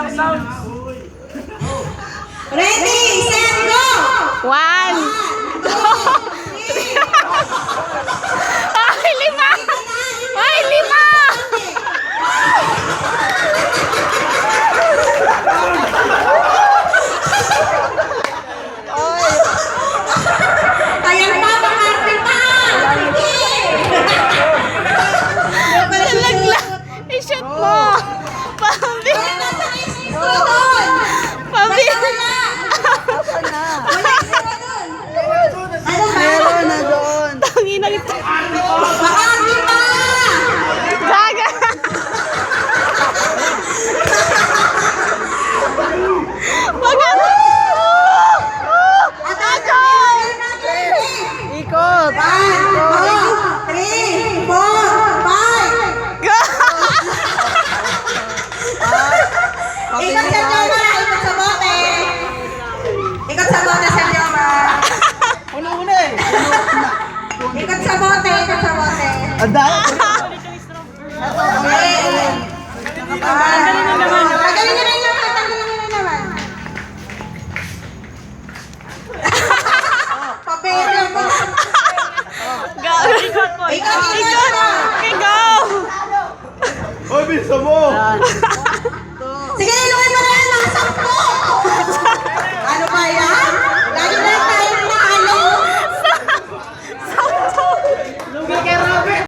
Ready, set, go! 1, 2, 3. Ay, 5! Ay, 5! Ayan pa, makarte pa! Nalaglag. I-shoot mo. Pambi. Pambi. Meron na doon. Tangina ito. Makarte pa! Gaga. Maganda. Ikot. 1, 2, 3, 4, 5. Ikot sa Joma, ikot sa bote. Ikot sa bote sa Joma. Una-una eh. Ikot sa bote, ikot sa bote. Ang dami. Tanggalin nyo rin naman, tanggalin nyo rin naman. Papel mo. Gaga. Ikot. Ikot, ikot. Ikaw. Hoy, bisa mo!